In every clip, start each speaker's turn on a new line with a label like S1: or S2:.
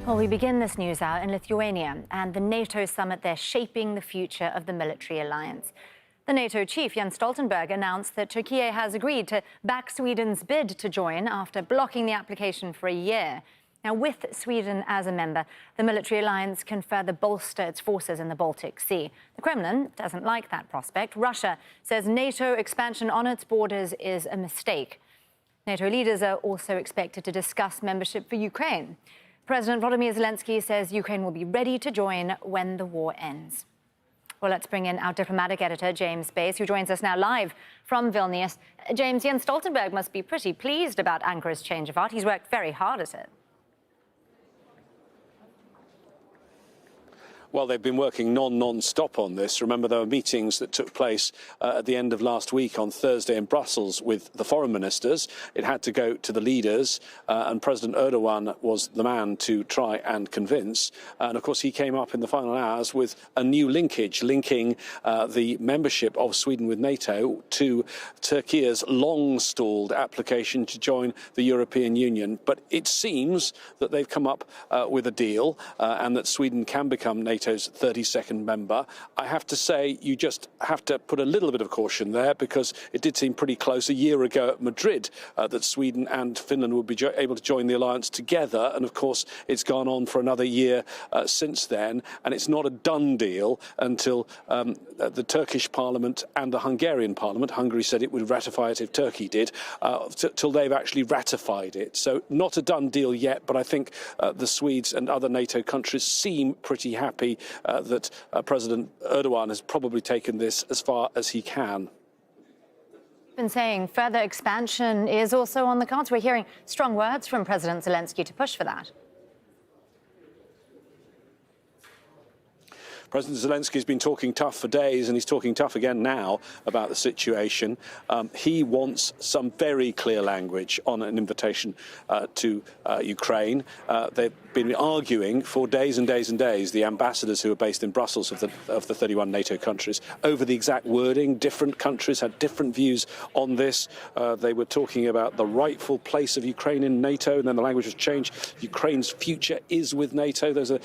S1: Well, we begin this news hour in Lithuania and the NATO summit there shaping the future of the military alliance. The NATO chief, Jens Stoltenberg, announced that Turkey has agreed to back Sweden's bid to join after blocking the application for a year. Now, with Sweden as a member, the military alliance can further bolster its forces in the Baltic Sea. The Kremlin doesn't like that prospect. Russia says NATO expansion on its borders is a mistake. NATO leaders are also expected to discuss membership for Ukraine. President Volodymyr Zelenskyy says Ukraine will be ready to join when the war ends. Well, let's bring in our diplomatic editor, James Bass, who joins us now live from Vilnius. James, Jens Stoltenberg must be pretty pleased about Ankara's change of heart. He's worked very hard at it.
S2: Well, they've been working non-stop on this. Remember, there were meetings that took place at the end of last week on Thursday in Brussels with the foreign ministers. It had to go to the leaders, and President Erdogan was the man to try and convince. And, of course, he came up in the final hours with a new linkage, linking the membership of Sweden with NATO to Turkey's long-stalled application to join the European Union. But it seems that they've come up with a deal and that Sweden can become NATO's 32nd member. I have to say, you just have to put a little bit of caution there, because it did seem pretty close a year ago at Madrid that Sweden and Finland would be able to join the alliance together. And of course, it's gone on for another year since then. And it's not a done deal until the Turkish parliament and the Hungarian parliament, Hungary said it would ratify it if Turkey did, till they've actually ratified it. So not a done deal yet, but I think the Swedes and other NATO countries seem pretty happy that President Erdogan has probably taken this as far as he can.
S1: Been saying further expansion is also on the cards. We're hearing strong words from President Zelenskyy to push for that.
S2: President Zelenskyy has been talking tough for days, and he's talking tough again now about the situation. He wants some very clear language on an invitation to Ukraine. They've been arguing for days and days and days, the ambassadors who are based in Brussels of the 31 NATO countries, over the exact wording. Different countries had different views on this. They were talking about the rightful place of Ukraine in NATO, and then the language was changed. Ukraine's future is with NATO. Those are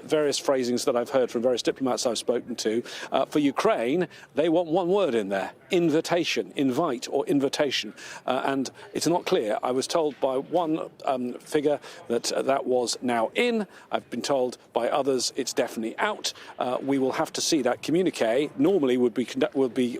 S2: various phrasings that I've heard from various diplomats I've spoken to. For Ukraine, they want one word in there: invitation, invite or invitation. And it's not clear. I was told by one figure that that was now in. I've been told by others it's definitely out. We will have to see that communique. Normally would be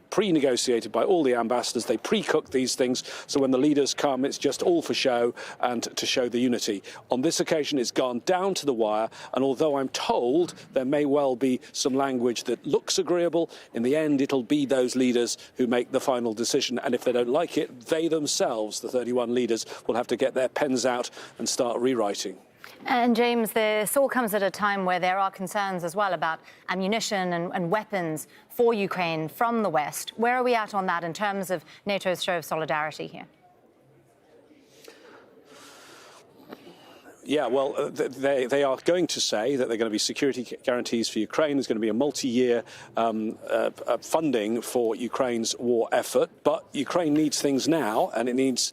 S2: pre-negotiated by all the ambassadors. They pre-cook these things, so when the leaders come, it's just all for show and to show the unity. On this occasion, it's gone down to the wire, and although I'm told there may well be some language that looks agreeable, in the end it'll be those leaders who make the final decision, and if they don't like it, they themselves, the 31 leaders, will have to get their pens out and start rewriting.
S1: And James, this all comes at a time where there are concerns as well about ammunition and weapons for Ukraine from the West. Where are we at on that in terms of NATO's show of solidarity here?
S2: Yeah, well, they are going to say that they're going to be security guarantees for Ukraine. There's going to be a multi-year funding for Ukraine's war effort. But Ukraine needs things now, and it needs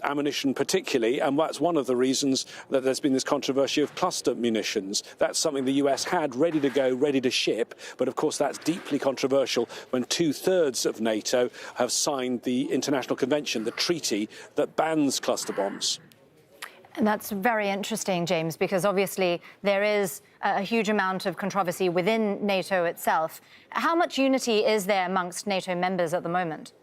S2: ammunition particularly. And that's one of the reasons that there's been this controversy of cluster munitions. That's something the US had ready to go, ready to ship. But of course, that's deeply controversial when 2/3 of NATO have signed the international convention, the treaty that bans cluster bombs.
S1: And that's very interesting, James, because obviously there is a huge amount of controversy within NATO itself. How much unity is there amongst NATO members at the moment?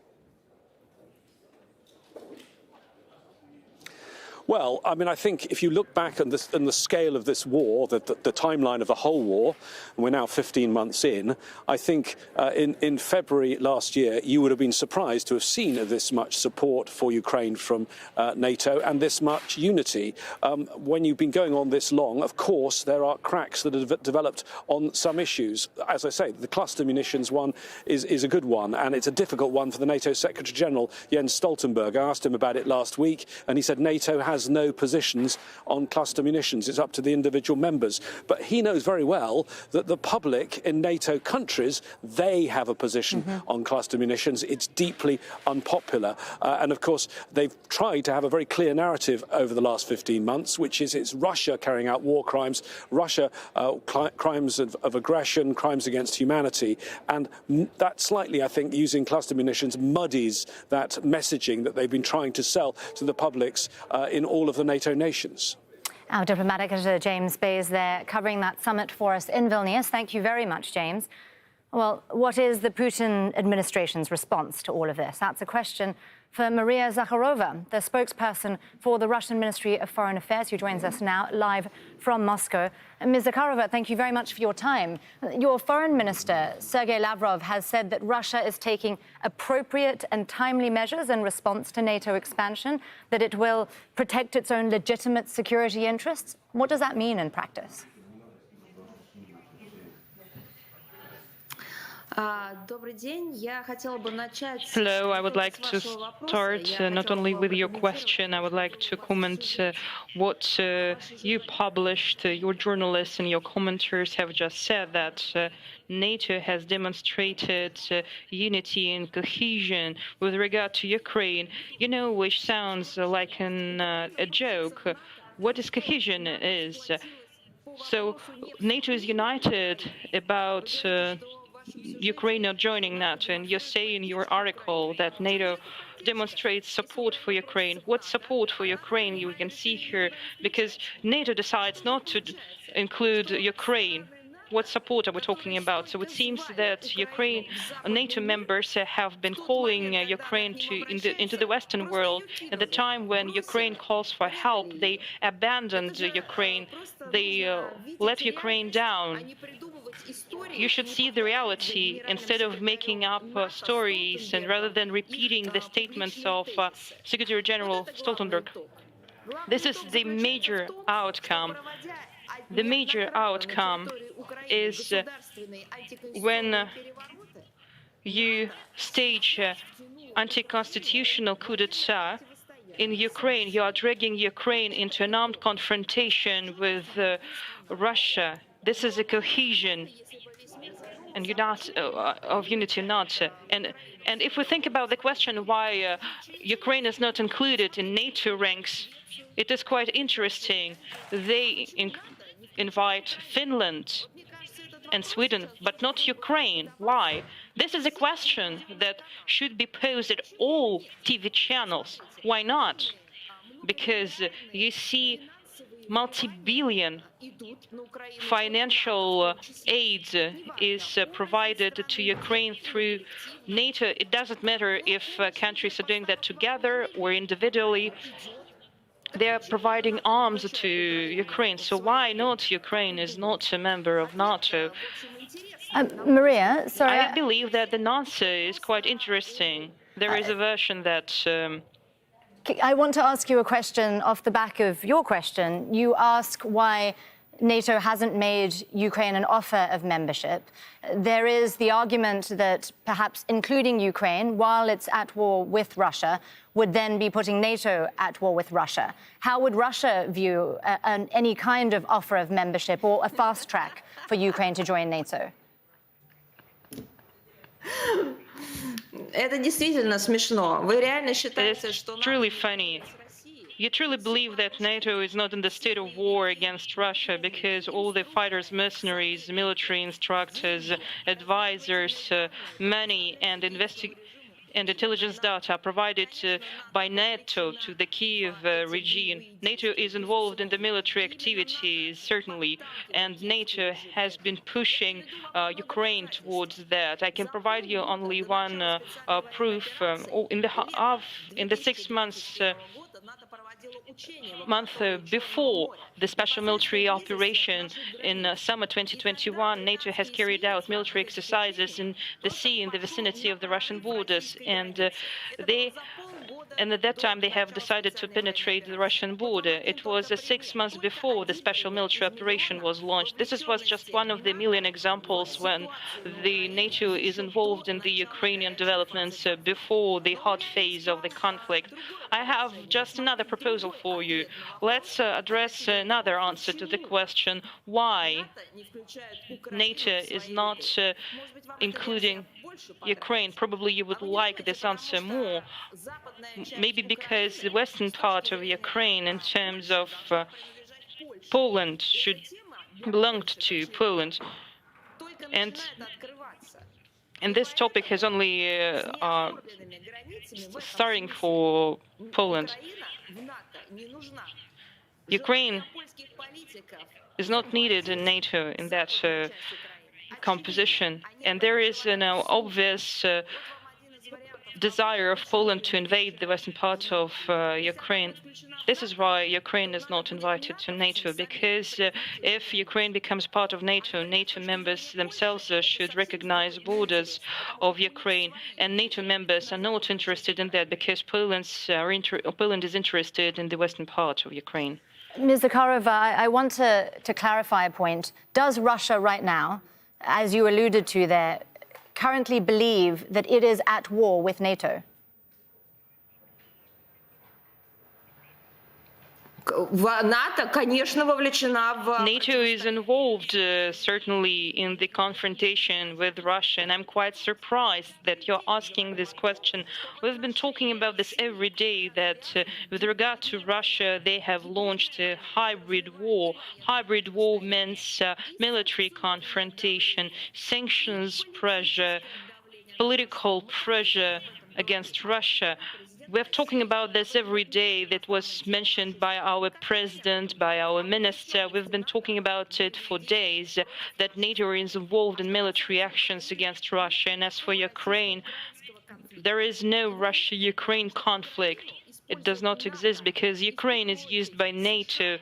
S2: Well, I mean, I think if you look back on the scale of this war, the timeline of the whole war, and we're now 15 months in, I think in February last year, you would have been surprised to have seen this much support for Ukraine from NATO and this much unity. When you've been going on this long, of course, there are cracks that have developed on some issues. As I say, the cluster munitions one is a good one, and it's a difficult one for the NATO Secretary-General, Jens Stoltenberg. I asked him about it last week, and he said NATO has has no positions on cluster munitions. It's up to the individual members. But he knows very well that the public in NATO countries, they have a position on cluster munitions. It's deeply unpopular. And of course, they've tried to have a very clear narrative over the last 15 months, which is it's Russia carrying out war crimes, Russia crimes of aggression, crimes against humanity. And that slightly, I think, using cluster munitions muddies that messaging that they've been trying to sell to the publics in all of the NATO nations.
S1: Our diplomatic editor James Bays there covering that summit for us in Vilnius. Thank you very much, James. Well, what is the Putin administration's response to all of this? That's a question for Maria Zakharova, the spokesperson for the Russian Ministry of Foreign Affairs, who joins us now live from Moscow. Ms. Zakharova, thank you very much for your time. Your foreign minister, Sergei Lavrov, has said that Russia is taking appropriate and timely measures in response to NATO expansion, that it will protect its own legitimate security interests. What does that mean in practice?
S3: Hello, I would like to start not only with your question, I would like to comment what you published, your journalists and your commenters have just said, that NATO has demonstrated unity and cohesion with regard to Ukraine, which sounds like a joke. What is cohesion is? So NATO is united about Ukraine not joining NATO, and you say in your article that NATO demonstrates support for Ukraine. What support for Ukraine you can see here? Because NATO decides not to include Ukraine. What support are we talking about? So it seems that NATO members have been calling Ukraine into the Western world. At the time when Ukraine calls for help, they abandoned Ukraine. They let Ukraine down. You should see the reality instead of making up stories, and rather than repeating the statements of Secretary General Stoltenberg. This is the major outcome. The major outcome is when you stage anti-constitutional coup d'etat in Ukraine, you are dragging Ukraine into an armed confrontation with Russia. This is a cohesion and of unity, not. And if we think about the question why Ukraine is not included in NATO ranks, it is quite interesting. They invite Finland and Sweden, but not Ukraine. Why? This is a question that should be posed at all TV channels. Why not? Because you see multi-billion financial aid is provided to Ukraine through NATO. It doesn't matter if countries are doing that together or individually. They are providing arms to Ukraine. So why not Ukraine is not a member of NATO?
S1: Maria, sorry.
S3: I believe that the answer is quite interesting. There is a version that
S1: I want to ask you a question off the back of your question. You ask why NATO hasn't made Ukraine an offer of membership. There is the argument that perhaps including Ukraine, while it's at war with Russia, would then be putting NATO at war with Russia. How would Russia view any kind of offer of membership or a fast track for Ukraine to join NATO?
S3: It's truly funny. You truly believe that NATO is not in the state of war against Russia because all the fighters, mercenaries, military instructors, advisors, money and intelligence data provided by NATO to the Kiev regime. NATO is involved in the military activities, certainly, and NATO has been pushing Ukraine towards that. I can provide you only one proof. In the 6 months before the special military operation in summer 2021, NATO has carried out military exercises in the sea in the vicinity of the Russian borders, and at that time they have decided to penetrate the Russian border. It was 6 months before the special military operation was launched. This was just one of the million examples when the NATO is involved in the Ukrainian developments before the hot phase of the conflict. I have just another proposal for you. Let's address another answer to the question why NATO is not including Ukraine. Probably you would like this answer more. Maybe because the western part of Ukraine, in terms of Poland, should belong to Poland. And this topic has only starting for Poland. Ukraine is not needed in NATO in that composition, and there is an obvious desire of Poland to invade the western part of Ukraine. This is why Ukraine is not invited to NATO, because if Ukraine becomes part of NATO, NATO members themselves should recognize borders of Ukraine, and NATO members are not interested in that because Poland is interested in the western part of Ukraine.
S1: Ms. Zakharova, I want to clarify a point. Does Russia right now, as you alluded to there, currently believe that it is at war with NATO?
S3: NATO is involved, certainly, in the confrontation with Russia, and I'm quite surprised that you're asking this question. We've been talking about this every day, that with regard to Russia, they have launched a hybrid war. Hybrid war means military confrontation, sanctions pressure, political pressure against Russia. We're talking about this every day. That was mentioned by our president, by our minister. We've been talking about it for days, that NATO is involved in military actions against Russia. And as for Ukraine, there is no Russia-Ukraine conflict. It does not exist because Ukraine is used by NATO,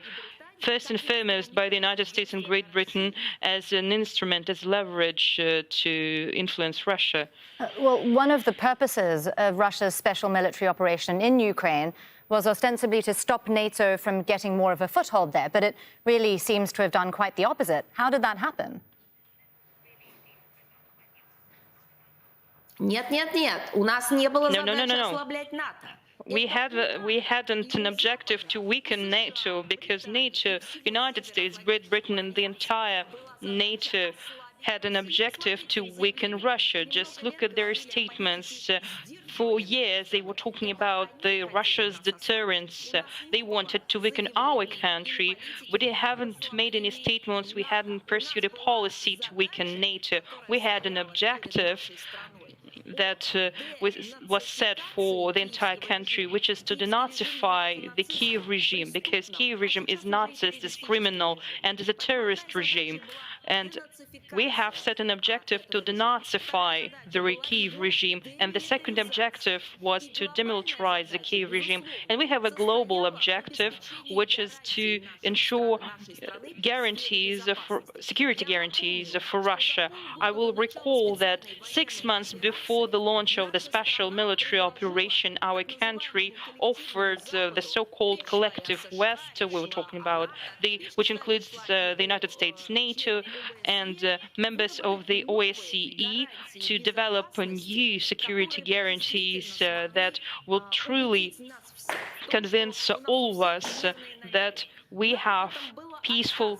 S3: first and foremost by the United States and Great Britain, as an instrument, as leverage to influence Russia.
S1: Well, one of the purposes of Russia's special military operation in Ukraine was ostensibly to stop NATO from getting more of a foothold there, but it really seems to have done quite the opposite. How did that happen?
S3: No. We hadn't an objective to weaken NATO, because NATO, United States, Great Britain, and the entire NATO had an objective to weaken Russia. Just look at their statements. For years, they were talking about Russia's deterrence. They wanted to weaken our country. We haven't made any statements. We hadn't pursued a policy to weaken NATO. We had an objective that was set for the entire country, which is to denazify the Kyiv regime, because Kyiv regime is Nazist, is criminal, and is a terrorist regime. And we have set an objective to denazify the Kyiv regime, and the second objective was to demilitarize the Kyiv regime. And we have a global objective, which is to ensure security guarantees for Russia. I will recall that 6 months before the launch of the special military operation, our country offered the so-called collective West, we were talking about, which includes the United States, NATO, and members of the OSCE, to develop new security guarantees that will truly convince all of us that we have peaceful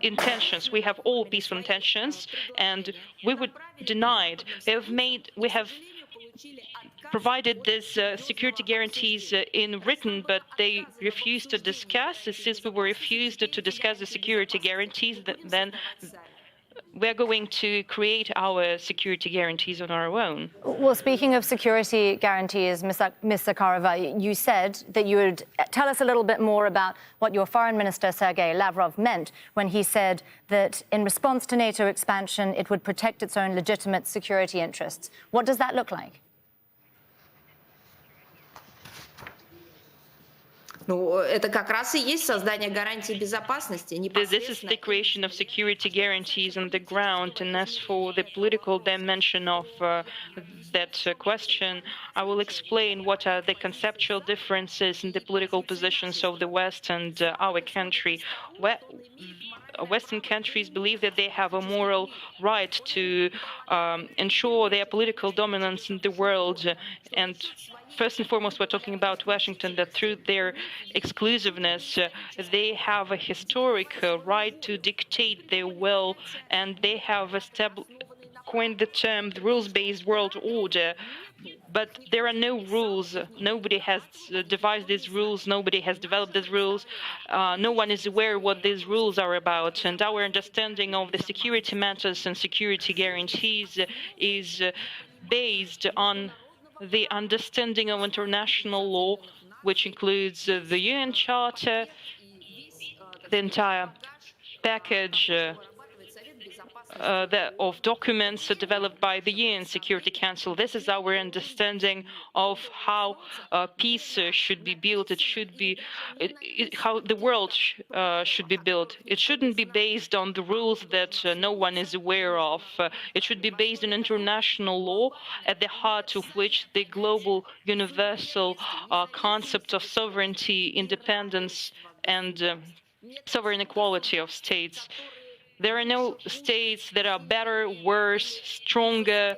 S3: intentions. We have all peaceful intentions, and we would deny it. We have provided these security guarantees in written, but they refused to discuss. Since we were refused to discuss the security guarantees, then we're going to create our security guarantees on our own.
S1: Well, speaking of security guarantees, Ms. Zakharova, you said that you would tell us a little bit more about what your foreign minister, Sergei Lavrov, meant when he said that in response to NATO expansion, it would protect its own legitimate security interests. What does that look like?
S4: Это как раз и есть создание гарантий безопасности.
S3: This is the creation of security guarantees on the ground. And as for the political dimension of that question, I will explain what are the conceptual differences in the political positions of the West and our country. Western countries believe that they have a moral right to ensure their political dominance in the world, and first and foremost, we're talking about Washington, that through their exclusiveness, they have a historic right to dictate their will, and they have coined the term the rules-based world order. But there are no rules. Nobody has devised these rules. Nobody has developed these rules. No one is aware what these rules are about. And our understanding of the security matters and security guarantees is based on the understanding of international law, which includes the UN Charter, the entire package of documents developed by the UN Security Council. This is our understanding of how peace should be built. It should be how the world should be built. It shouldn't be based on the rules that no one is aware of. It should be based on international law, at the heart of which the global universal concept of sovereignty, independence, and sovereign equality of states. There are no states that are better, worse, stronger,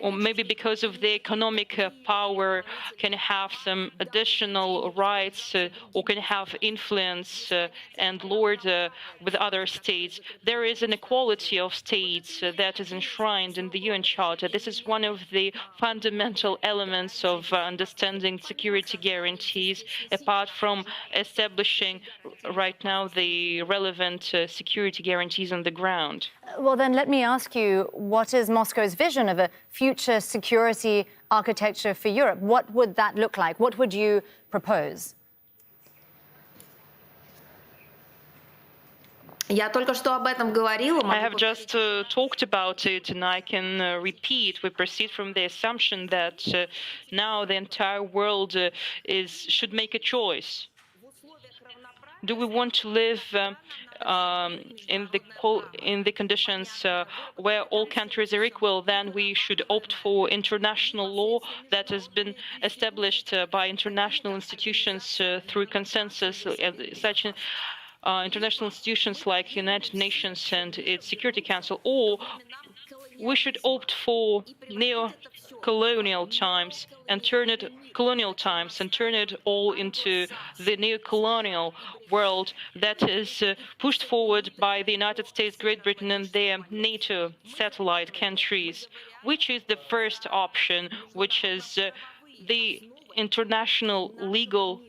S3: or maybe because of the economic power can have some additional rights or can have influence and lord with other states. There is an equality of states that is enshrined in the UN Charter. This is one of the fundamental elements of understanding security guarantees, apart from establishing right now the relevant security guarantees on the ground.
S1: Well, then let me ask you, what is Moscow's vision of a future security architecture for Europe? What would that look like? What would you propose?
S4: Я только что об этом говорила.
S3: I have just talked about it, and I can repeat. We proceed from the assumption that now the entire world should make a choice. Do we want to live in the conditions where all countries are equal? Then we should opt for international law that has been established by international institutions through consensus, such international institutions like United Nations and its Security Council, or we should opt for neo-colonial times and turn it all into the neo-colonial world that is pushed forward by the United States, Great Britain, and their NATO satellite countries, which is the first option, which is the international legal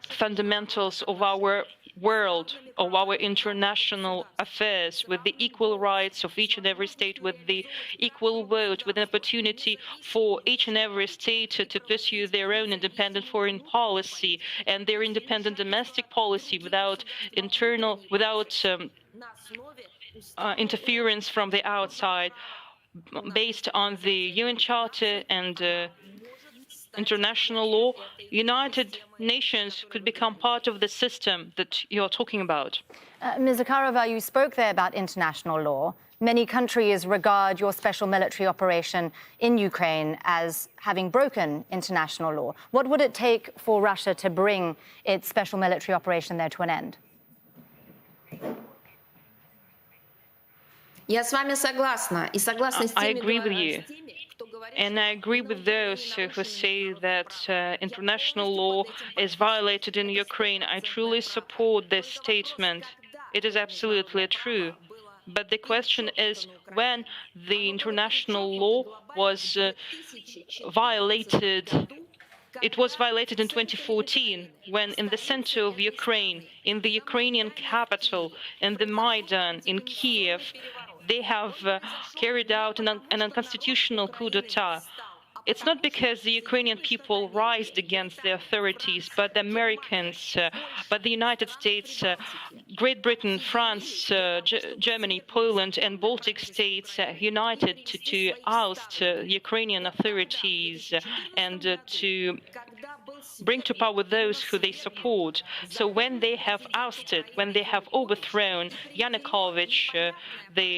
S3: fundamentals of our world, of our international affairs, with the equal rights of each and every state, with the equal vote, with an opportunity for each and every state to pursue their own independent foreign policy and their independent domestic policy without interference from the outside, based on the UN Charter and international law. United Nations could become part of the system that you're talking about.
S1: Ms. Zakharova, you spoke there about international law. Many countries regard your special military operation in Ukraine as having broken international law. What would it take for Russia to bring its special military operation there to an end?
S4: Я с вами согласна. И согласна с
S3: I
S4: теми,
S3: agree with you. And I agree with those who say that international law is violated in Ukraine. I truly support this statement. It is absolutely true. But the question is, when the international law was violated, it was violated in 2014, when in the center of Ukraine, in the Ukrainian capital, in the Maidan, in Kiev, they have carried out an unconstitutional coup d'etat. It's not because the Ukrainian people rised against the authorities, but the Americans, but the United States, Great Britain, France, Germany, Poland, and Baltic states united to oust Ukrainian authorities and to bring to power those who they support. So when they have ousted, when they have overthrown Yanukovych, the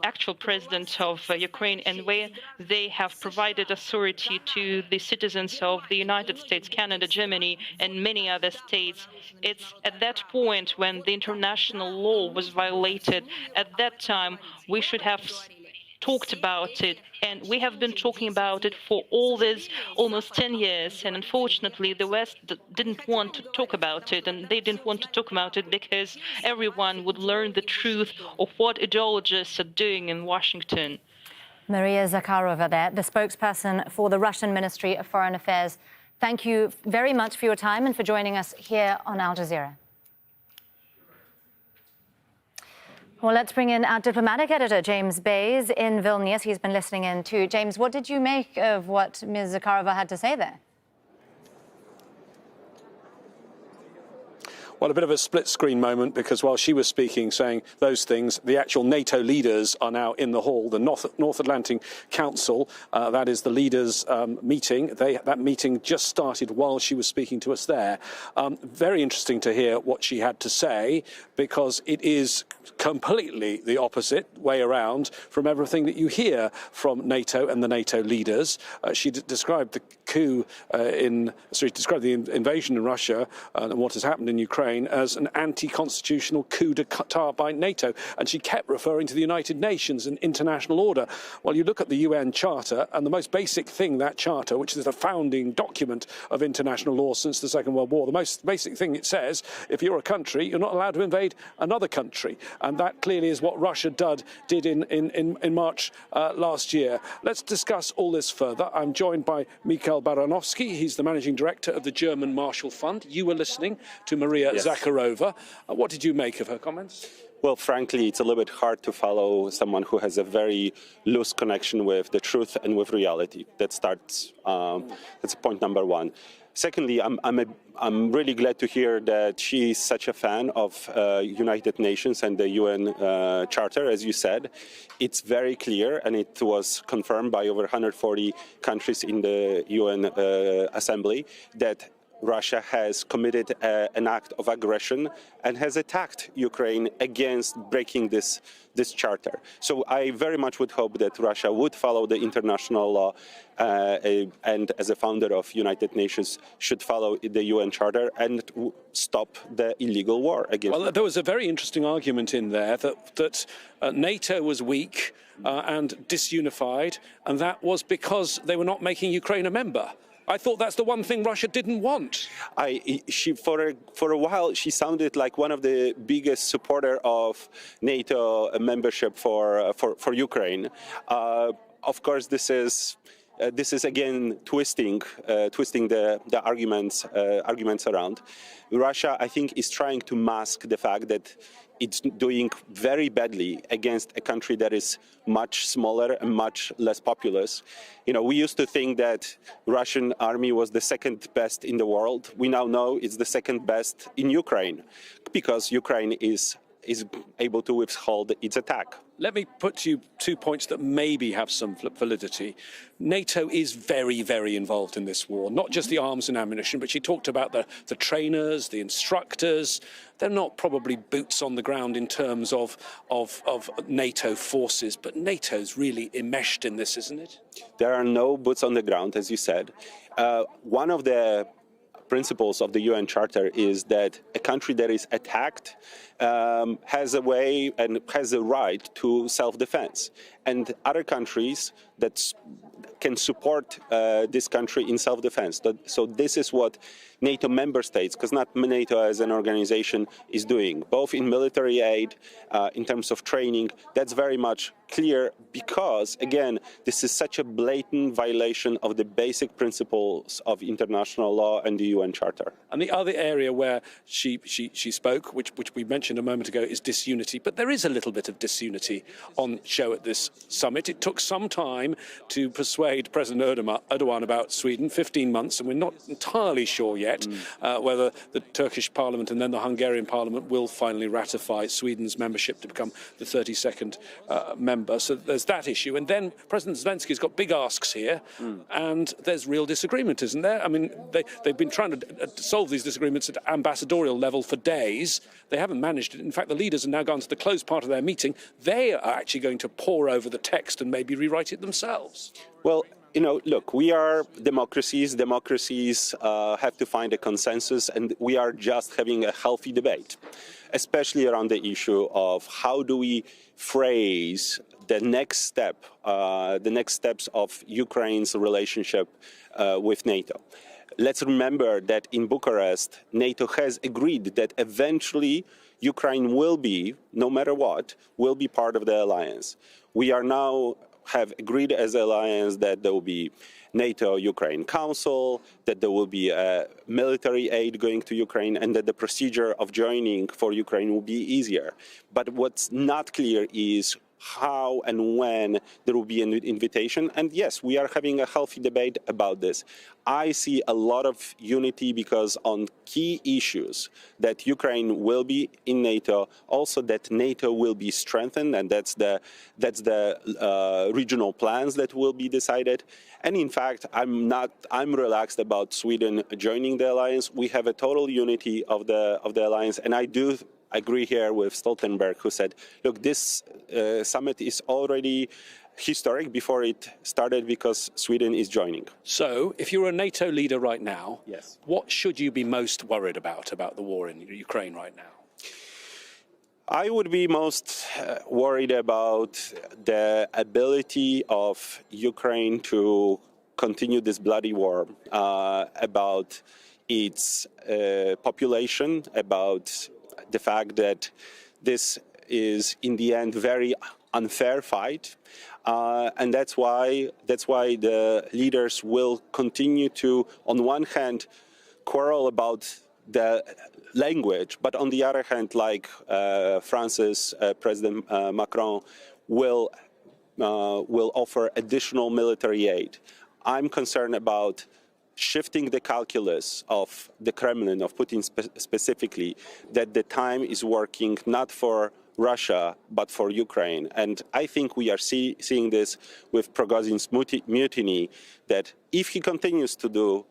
S3: actual president of Ukraine, and when they have provided authority to the citizens of the United States, Canada, Germany, and many other states, it's at that point when the international law was violated. At that time, we should have talked about it, and we have been talking about it for all these almost 10 years, and unfortunately the West didn't want to talk about it, and they didn't want to talk about it because everyone would learn the truth of what ideologists are doing in Washington.
S1: Maria Zakharova there, the spokesperson for the Russian Ministry of Foreign Affairs. Thank you very much for your time and for joining us here on Al Jazeera. Well, let's bring in our diplomatic editor, James Bays, in Vilnius. He's been listening in too. James, what did you make of what Ms. Zakharova had to say there?
S2: Well, a bit of a split-screen moment, because while she was speaking, saying those things, the actual NATO leaders are now in the hall. The North Atlantic Council, that is the leaders' meeting. That meeting just started while she was speaking to us there. Very interesting to hear what she had to say, because it is completely the opposite way around from everything that you hear from NATO and the NATO leaders. She described the coup described the invasion in Russia and what has happened in Ukraine as an anti-constitutional coup d'etat by NATO, and she kept referring to the United Nations and international order. Well, you look at the UN Charter, and the most basic thing, that charter, which is the founding document of international law since the Second World War, the most basic thing it says, if you're a country, you're not allowed to invade another country, and that clearly is what Russia did in March last year. Let's discuss all this further. I'm joined by Mikhail Baranovsky. He's the managing director of the German Marshall Fund. You were listening to Maria Zakharova. What did you make of her comments?
S5: Well, frankly, it's a little bit hard to follow someone who has a very loose connection with the truth and with reality. That's point number one. Secondly, I'm really glad to hear that she is such a fan of United Nations and the UN Charter, as you said. It's very clear, and it was confirmed by over 140 countries in the UN Assembly, that Russia has committed an act of aggression and has attacked Ukraine against breaking this charter. So I very much would hope that Russia would follow the international law and as a founder of United Nations should follow the UN Charter and stop the illegal war against.
S2: Well, there was a very interesting argument in there that NATO was weak and disunified, and that was because they were not making Ukraine a member. I thought that's the one thing Russia didn't want.
S5: For a while, she sounded like one of the biggest supporter of NATO membership for Ukraine. Of course, this is again twisting the arguments around. Russia, I think, is trying to mask the fact that it's doing very badly against a country that is much smaller and much less populous. You know, we used to think that Russian army was the second best in the world. We now know it's the second best in Ukraine, because Ukraine is able to withhold its attack.
S2: Let me put to you 2 points that maybe have some validity. NATO is very, very involved in this war, not just the arms and ammunition, but she talked about the trainers, the instructors. They're not probably boots on the ground in terms of NATO forces, but NATO's really enmeshed in this, isn't it?
S5: There are no boots on the ground, as you said. One of the principles of the UN Charter is that a country that is attacked has a way and has a right to self-defense, and other countries that can support this country in self-defense. So this is what NATO member states, because not NATO as an organization, is doing, both in military aid, in terms of training. That's very much clear, because, again, this is such a blatant violation of the basic principles of international law and the UN Charter.
S2: And the other area where she spoke, which we mentioned a moment ago, is disunity. But there is a little bit of disunity on show at this summit. It took some time to persuade President Erdogan about Sweden, 15 months, and we're not entirely sure yet whether the Turkish parliament and then the Hungarian parliament will finally ratify Sweden's membership to become the 32nd member. So there's that issue. And then President Zelensky's got big asks here, and there's real disagreement, isn't there? I mean, they've been trying to solve these disagreements at ambassadorial level for days. They haven't managed it. In fact, the leaders have now gone to the closed part of their meeting. They are actually going to pore over the text and maybe rewrite it themselves.
S5: Well, you know, look, we are democracies. Democracies have to find a consensus, and we are just having a healthy debate, especially around the issue of how do we phrase the next steps of Ukraine's relationship with NATO. Let's remember that in Bucharest, NATO has agreed that eventually Ukraine will be, no matter what, will be part of the alliance. We are now have agreed as an alliance that there will be NATO-Ukraine Council, that there will be a military aid going to Ukraine, and that the procedure of joining for Ukraine will be easier. But what's not clear is how and when there will be an invitation. And yes, we are having a healthy debate about this. I see a lot of unity because on key issues that Ukraine will be in NATO, also that NATO will be strengthened, and that's the regional plans that will be decided. And in fact, I'm relaxed about Sweden joining the alliance. We have a total unity of the alliance, and I do agree here with Stoltenberg, who said, look, this summit is already historic before it started because Sweden is joining.
S2: So, if you're a NATO leader right now,
S5: yes,
S2: what should you be most worried about the war in Ukraine right now?
S5: I would be most worried about the ability of Ukraine to continue this bloody war, about its population, about the fact that this is, in the end, very unfair fight, and that's why the leaders will continue to, on one hand, quarrel about the language, but on the other hand, like France's President Macron will offer additional military aid. I'm concerned about shifting the calculus of the Kremlin, of Putin specifically, that the time is working not for Russia, but for Ukraine. And I think we are seeing this with Prigozhin's mutiny, that if he continues to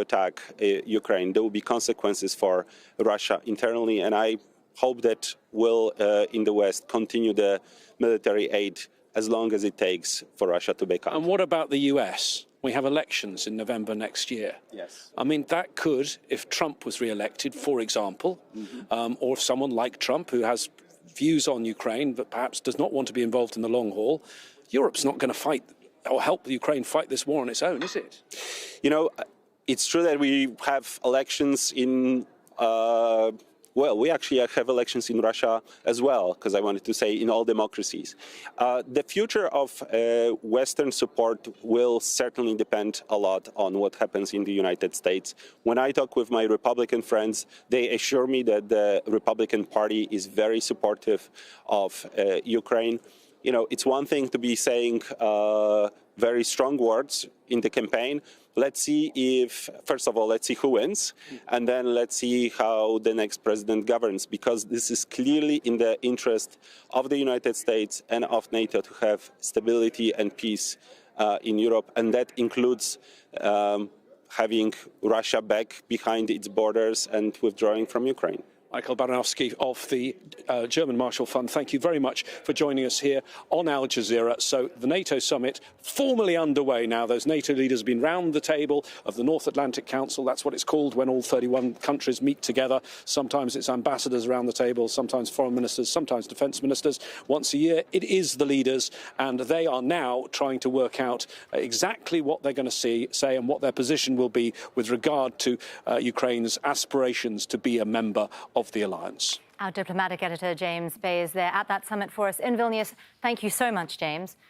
S5: attack Ukraine, there will be consequences for Russia internally. And I hope that we'll, in the West, continue the military aid as long as it takes for Russia to back up.
S2: And what about the US? We have elections in November next year.
S5: Yes.
S2: I mean, that could, if Trump was re-elected, for example, or if someone like Trump, who has views on Ukraine, but perhaps does not want to be involved in the long haul, Europe's not going to fight or help Ukraine fight this war on its own, is it?
S5: You know, it's true that we have elections in well, we actually have elections in Russia as well, because I wanted to say in all democracies. The future of Western support will certainly depend a lot on what happens in the United States. When I talk with my Republican friends, they assure me that the Republican Party is very supportive of Ukraine. You know, it's one thing to be saying very strong words in the campaign. Let's see if, first of all, let's see who wins, and then let's see how the next president governs, because this is clearly in the interest of the United States and of NATO to have stability and peace in Europe, and that includes having Russia back behind its borders and withdrawing from Ukraine.
S2: Michael Baranowski of the German Marshall Fund, thank you very much for joining us here on Al Jazeera. So the NATO summit formally underway now. Those NATO leaders have been round the table of the North Atlantic Council. That's what it's called when all 31 countries meet together. Sometimes it's ambassadors around the table, sometimes foreign ministers, sometimes defence ministers. Once a year, it is the leaders, and they are now trying to work out exactly what they're going to say and what their position will be with regard to Ukraine's aspirations to be a member of the alliance.
S1: Our diplomatic editor, James Bay, is there at that summit for us in Vilnius. Thank you so much, James.